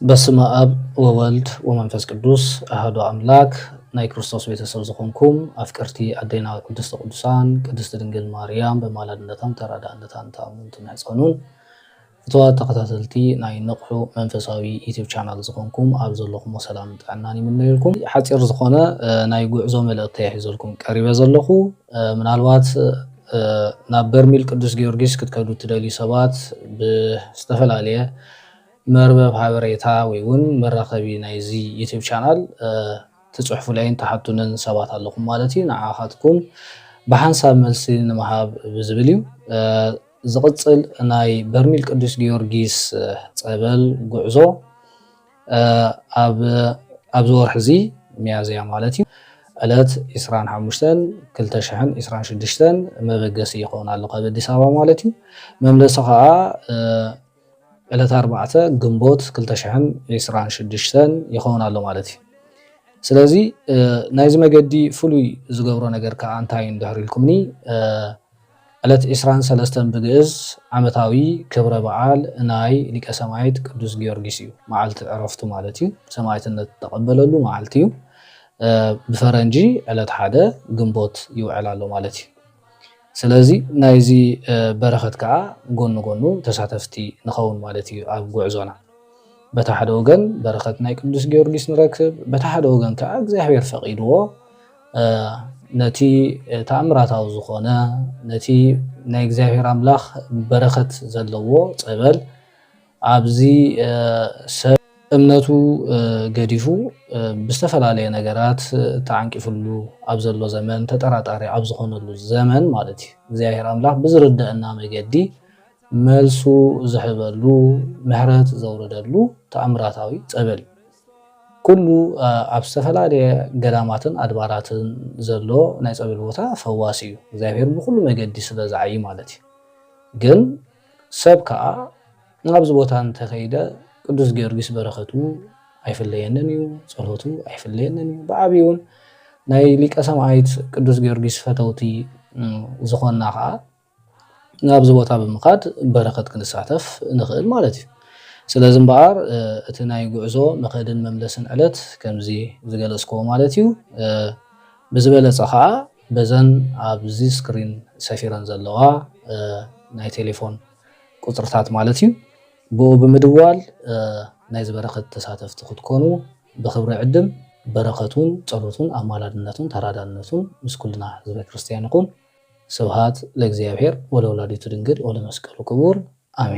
በስመ አብ ወወልድ ወመንፈስ ቅዱስ አሐዱ አምላክ ናይ ክርስቶስ ቤተሰብ ዝኾንኩም አፍቀርቲ አዴና ቅድስት ቅዱሳን ቅድስት ድንግል ማርያም በማላድነታም ተራዳእነታን ተአምንቱ ንሕፀኑን ፍትዋት ተኸታተልቲ ናይ ንቑሑ መንፈሳዊ ዩቲዩብ ቻናል ዝኾንኩም ኣብ ዘለኹም ሰላም ጥዕናን ይምነየልኩም ሓፂር ዝኾነ ናይ ጉዕዞ መልእኽቲ ሒዘልኩም ቀሪበ ዘለኹ ምናልባት ናብ በርሚል ቅዱስ ጊዮርጊስ ክትከዱ ትደልዩ ሰባት ብዝተፈላለየ መርበብ ሓበሬታ ወይ እውን መራኸቢ ናይዚ ዩቲዩብ ቻናል ትፅሕፉ ላይን ተሓቱንን ሰባት ኣለኹም ማለት እዩ ንዓኻትኩም ብሓንሳብ መልሲ ንምሃብ ብዝብል እዩ ዝቕፅል ናይ በርሚል ቅዱስ ጊዮርጊስ ፀበል ጉዕዞ ኣብ ዝወርሒ እዚ ሚያዝያ ማለት እዩ ዕለት 25/2026 መበገሲ ይኸውን ኣሎ ካብ ኣዲስ ኣበባ ማለት እዩ መምለሲ ከዓ ዕለት 4 ግንቦት 2026 ይኸውን ኣሎ ማለት እዩ ስለዚ ናይዚ መገዲ ፍሉይ ዝገብሮ ነገር ከዓ እንታይ እንድሕር ኢልኩምኒ ዕለት 23 ብግእዝ ዓመታዊ ክብረ በዓል ናይ ሊቀ ሰማዕት ቅዱስ ጊዮርጊስ እዩ መዓልቲ ዕረፍቱ ማለት እዩ ሰማዕትነት ተቐበለሉ መዓልቲ እዩ ብፈረንጂ ዕለት 1 ግንቦት ይውዕል ኣሎ ማለት እዩ ስለዚ ናይዚ በረኸት ከዓ ጎኑ ጎኑ ተሳተፍቲ ንኸውን ማለት እዩ ኣብ ጉዕዞና በታ ሓደ ወገን በረኸት ናይ ቅዱስ ጊዮርጊስ ንረክብ በታ ሓደ ወገን ከዓ እግዚአብሔር ፈቂድዎ ነቲ ተኣምራታዊ ዝኾነ ነቲ ናይ እግዚአብሔር ኣምላኽ በረኸት ዘለዎ ፀበል ኣብዚ ሰብ እምነቱ ገዲፉ ብዝተፈላለየ ነገራት ተዓንቂፍሉ ኣብ ዘሎ ዘመን ተጠራጣሪ ኣብ ዝኾነሉ ዘመን ማለት እዩ እግዚአብሔር ኣምላኽ ብዝርድአና መገዲ መልሱ ዝህበሉ ምሕረት ዘውርደሉ ተኣምራታዊ ፀበል ኩሉ ኣብ ዝተፈላለየ ገዳማትን ኣድባራትን ዘሎ ናይ ፀበል ቦታ ፈዋሲ እዩ እግዚአብሔር ብኩሉ መገዲ ስለ ዝዓይ ማለት እዩ ግን ሰብ ከዓ ኣብዚ ቦታ እንተኸይደ ቅዱስ ጊዮርጊስ በረኸቱ ኣይፍለየንን እዩ ጸሎቱ ኣይፍለየንን እዩ ብዓብዩን ናይ ሊቀ ሰማዕት ቅዱስ ጊዮርጊስ ፈተውቲ ዝኾንና ከዓ ናብዚ ቦታ ብምኻድ በረኸት ክንሳተፍ ንኽእል ማለት እዩ ስለዚ እምበኣር እቲ ናይ ጉዕዞ መኸድን መምለስን ዕለት ከምዚ ዝገለጽክዎ ማለት እዩ ብዝበለፀ ከዓ በዘን ኣብዚ ስክሪን ሰፊረን ዘለዋ ናይ ቴሌፎን ቁፅርታት ማለት እዩ ብኡ ብምድዋል ናይ ዝበረኸት ተሳተፍቲ ክትኮኑ ብክብሪ ዕድም በረኸቱን ጸሎቱን ኣማላድነቱን ተራዳድነቱን ምስ ኩልና ህዝበ ክርስቲያን ይኹን ስብሃት ለእግዚአብሔር ወለወላዲቱ ድንግል ወለመስቀሉ ክቡር